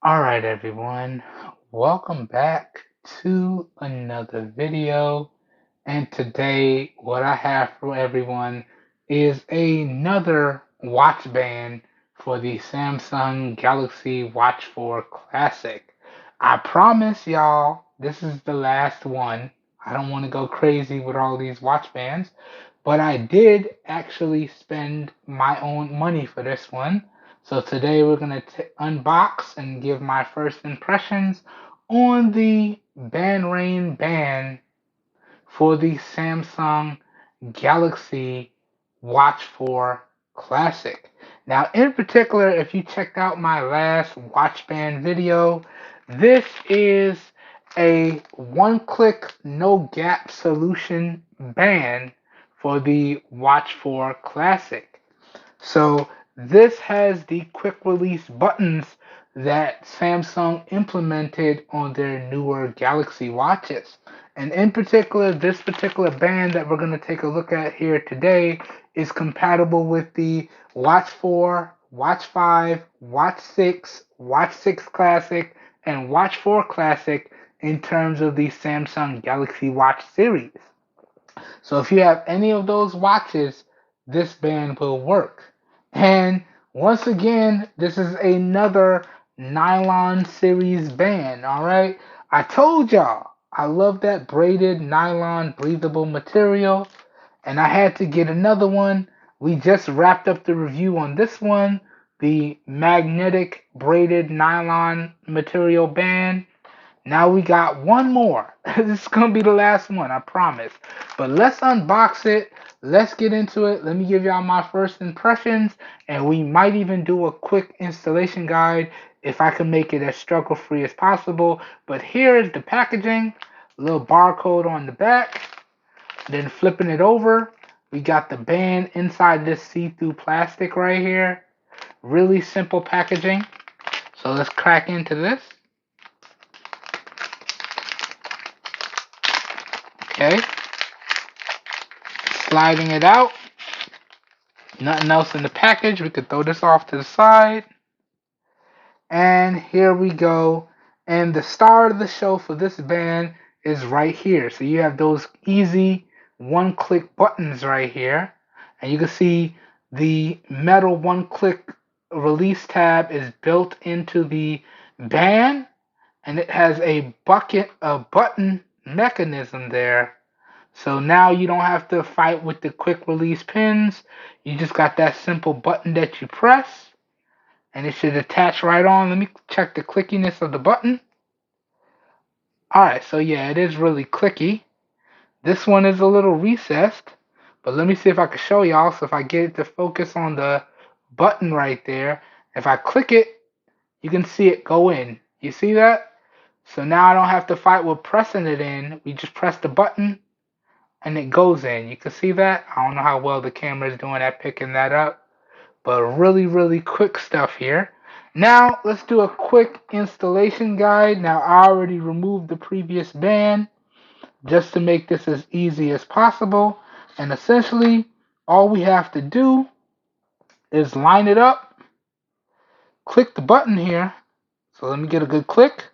Alright everyone, welcome back to another video, and today what I have for everyone is another watch band for the Samsung Galaxy Watch 4 Classic. I promise y'all this is the last one. I don't want to go crazy with all these watch bands, but I did actually spend my own money for this one. So today we're going to unbox and give my first impressions on the BandRain band for the Samsung Galaxy Watch 4 Classic. Now, in particular, if you checked out my last watch band video, this is a one-click, no-gap solution band for the Watch 4 Classic. So this has the quick release buttons that Samsung implemented on their newer Galaxy watches. And in particular, this particular band that we're going to take a look at here today is compatible with the Watch 4, Watch 5, Watch 6, Watch 6 Classic, and Watch 4 Classic in terms of the Samsung Galaxy Watch series. So if you have any of those watches, this band will work. And once again, this is another Nylon series band, alright? I told y'all, I love that braided nylon breathable material, and I had to get another one. We just wrapped up the review on this one, the magnetic braided nylon material band. Now we got one more. This is gonna be the last one, I promise. But let's unbox it. Let's get into it. Let me give y'all my first impressions, and we might even do a quick installation guide if I can make it as struggle-free as possible. But here is the packaging, a little barcode on the back. Then flipping it over, we got the band inside this see-through plastic right here. Really simple packaging. So let's crack into this. Okay, sliding it out. Nothing else in the package. We could throw this off to the side. And here we go. And the star of the show for this band is right here. So you have those easy one-click buttons right here. And you can see the metal one-click release tab is built into the band. And it has a button mechanism there. So now you don't have to fight with the quick release pins. You just got that simple button that you press, and it should attach right on. Let me check the clickiness of the button. Alright, so yeah, it is really clicky. This one is a little recessed, but let me see if I can show y'all. So if I get it to focus on the button right there, if I click it, you can see it go in. You see that? So now I don't have to fight with pressing it in. We just press the button and it goes in. You can see that. I don't know how well the camera is doing at picking that up, but really quick stuff here. Now let's do a quick installation guide. Now I already removed the previous band just to make this as easy as possible, and essentially all we have to do is line it up, click the button here. So let me get a good click.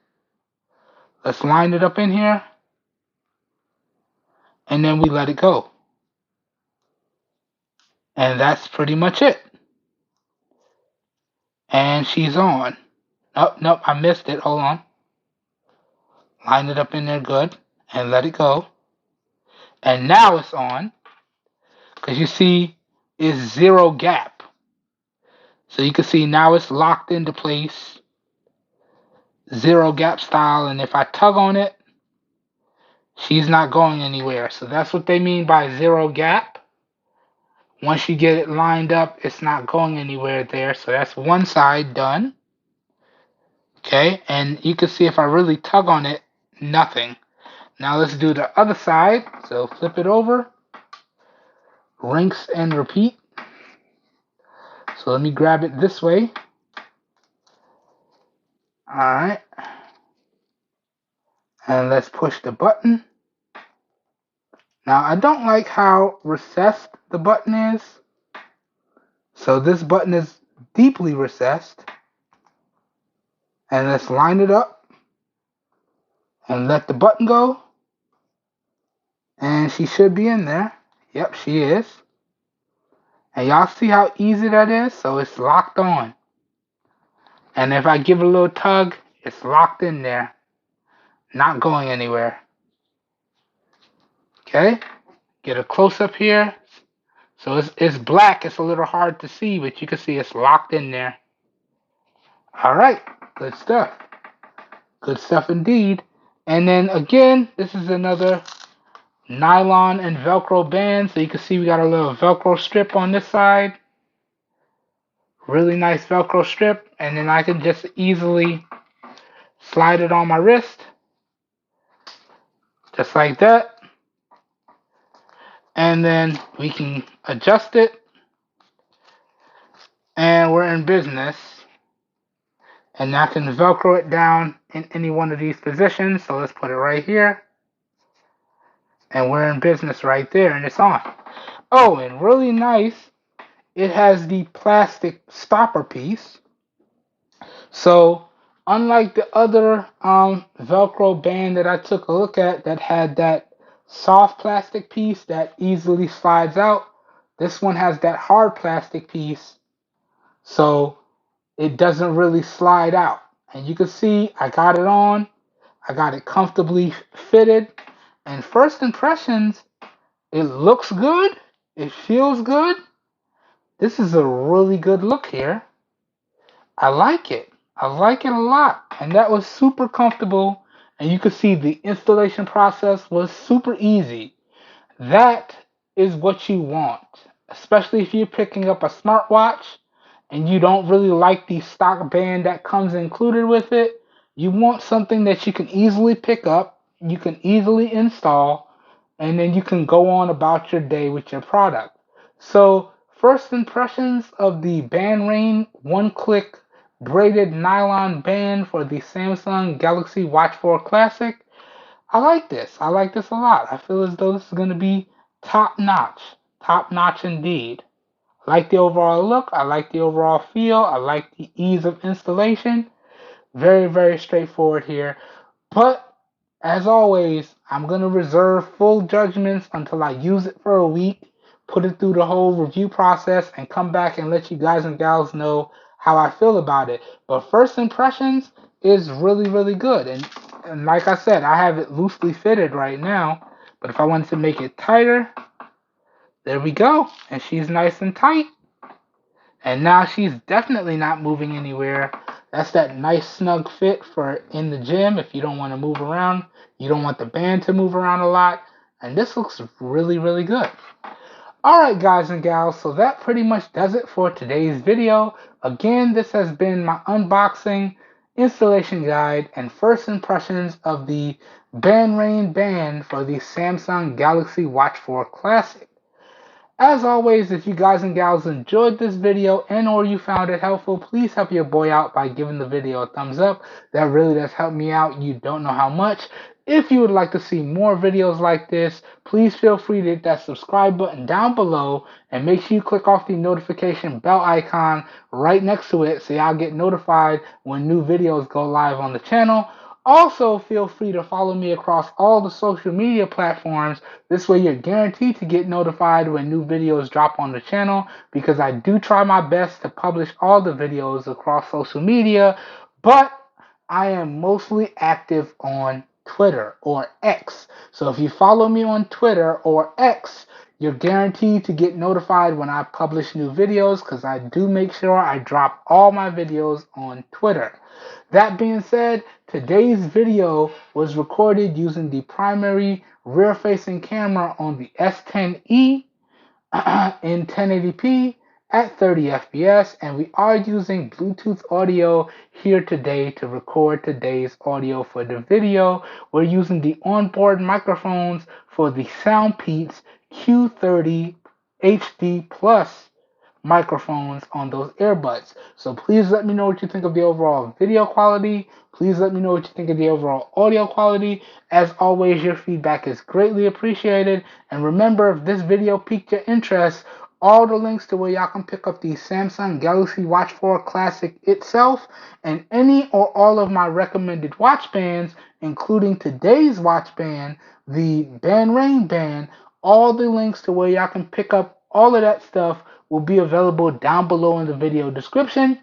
Let's line it up in here, and then we let it go. And that's pretty much it. And she's on. Oh, nope, I missed it. Hold on. Line it up in there good and let it go. And now it's on because you see it's zero gap. So you can see now it's locked into place, zero gap style. And if I tug on it, she's not going anywhere. So that's what they mean by zero gap. Once you get it lined up, it's not going anywhere there. So that's one side done. Okay, and you can see if I really tug on it, nothing. Now let's do the other side. So flip it over, rinse and repeat. So let me grab it this way. Alright. And let's push the button. Now I don't like how recessed the button is. So this button is deeply recessed. And let's line it up and let the button go. And she should be in there. Yep, she is. And y'all see how easy that is? So it's locked on. And if I give it a little tug, it's locked in there. Not going anywhere. Okay? Get a close up here. So it's black. It's a little hard to see, but you can see it's locked in there. Alright, good stuff. Good stuff indeed. And then again, this is another nylon and Velcro band. So you can see we got a little Velcro strip on this side. Really nice Velcro strip. And then I can just easily slide it on my wrist. Just like that. And then we can adjust it. And we're in business. And I can Velcro it down in any one of these positions. So let's put it right here. And we're in business right there, and it's on. Oh, and really nice, it has the plastic stopper piece. So unlike the other Velcro band that I took a look at that had that soft plastic piece that easily slides out, this one has that hard plastic piece, so it doesn't really slide out. And you can see I got it on, I got it comfortably fitted, and first impressions, it looks good, it feels good. This is a really good look here. I like it. I like it a lot. And that was super comfortable. And you can see the installation process was super easy. That is what you want, especially if you're picking up a smartwatch and you don't really like the stock band that comes included with it. You want something that you can easily pick up, you can easily install, and then you can go on about your day with your product. So, first impressions of the BandRain one-click braided nylon band for the Samsung Galaxy Watch 4 Classic. I like this. I like this a lot. I feel as though this is going to be top notch. Top notch indeed. I like the overall look. I like the overall feel. I like the ease of installation. Very, very straightforward here. But as always, I'm going to reserve full judgments until I use it for a week, put it through the whole review process, and come back and let you guys and gals know how I feel about it. But first impressions is really, really good. And like I said, I have it loosely fitted right now. But if I wanted to make it tighter, there we go. And she's nice and tight. And now she's definitely not moving anywhere. That's that nice snug fit for in the gym if you don't want to move around. You don't want the band to move around a lot. And this looks really, really good. Alright guys and gals, so that pretty much does it for today's video. Again, this has been my unboxing, installation guide, and first impressions of the BandRain band for the Samsung Galaxy Watch 4 Classic. As always, if you guys and gals enjoyed this video and or you found it helpful, please help your boy out by giving the video a thumbs up. That really does help me out. You don't know how much. If you would like to see more videos like this, please feel free to hit that subscribe button down below and make sure you click off the notification bell icon right next to it so y'all get notified when new videos go live on the channel. Also, feel free to follow me across all the social media platforms. This way you're guaranteed to get notified when new videos drop on the channel because I do try my best to publish all the videos across social media, but I am mostly active on Twitter or X. So if you follow me on Twitter or X, you're guaranteed to get notified when I publish new videos because I do make sure I drop all my videos on Twitter. That being said, today's video was recorded using the primary rear-facing camera on the S10e in 1080p at 30 FPS, and we are using Bluetooth audio here today to record today's audio for the video. We're using the onboard microphones for the SoundPeats Q30 HD Plus microphones on those earbuds. So please let me know what you think of the overall video quality. Please let me know what you think of the overall audio quality. As always, your feedback is greatly appreciated. And remember, if this video piqued your interest, all the links to where y'all can pick up the Samsung Galaxy Watch 4 Classic itself, and any or all of my recommended watch bands, including today's watch band, the BandRain band. All the links to where y'all can pick up all of that stuff will be available down below in the video description.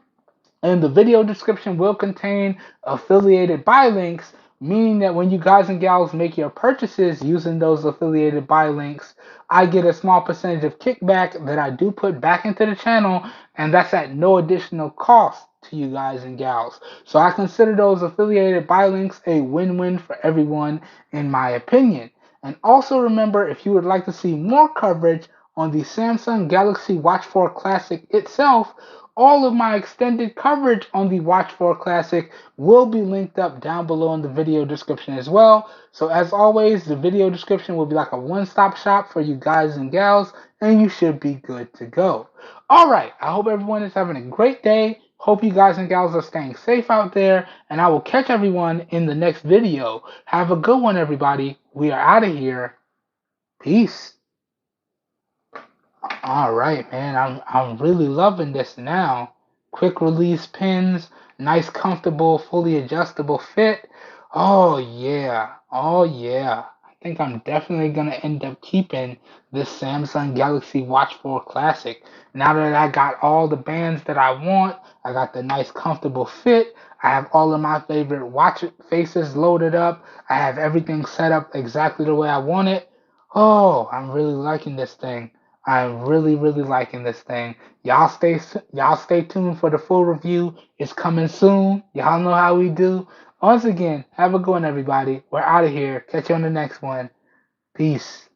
And the video description will contain affiliated buy links, meaning that when you guys and gals make your purchases using those affiliated buy links, I get a small percentage of kickback that I do put back into the channel, and that's at no additional cost to you guys and gals. So I consider those affiliated buy links a win-win for everyone, in my opinion. And also remember, if you would like to see more coverage on the Samsung Galaxy Watch 4 Classic itself, all of my extended coverage on the Watch 4 Classic will be linked up down below in the video description as well. So as always, the video description will be like a one-stop shop for you guys and gals, and you should be good to go. Alright, I hope everyone is having a great day. Hope you guys and gals are staying safe out there, and I will catch everyone in the next video. Have a good one, everybody. We are out of here. Peace. All right, man. I'm really loving this now. Quick release pins, nice, comfortable, fully adjustable fit. Oh yeah. Oh yeah. I think I'm definitely gonna end up keeping this Samsung Galaxy Watch 4 Classic. Now that I got all the bands that I want, I got the nice, comfortable fit. I have all of my favorite watch faces loaded up. I have everything set up exactly the way I want it. Oh, I'm really liking this thing. I'm really, really liking this thing. Y'all stay tuned for the full review. It's coming soon. Y'all know how we do. Once again, have a good one, everybody. We're out of here. Catch you on the next one. Peace.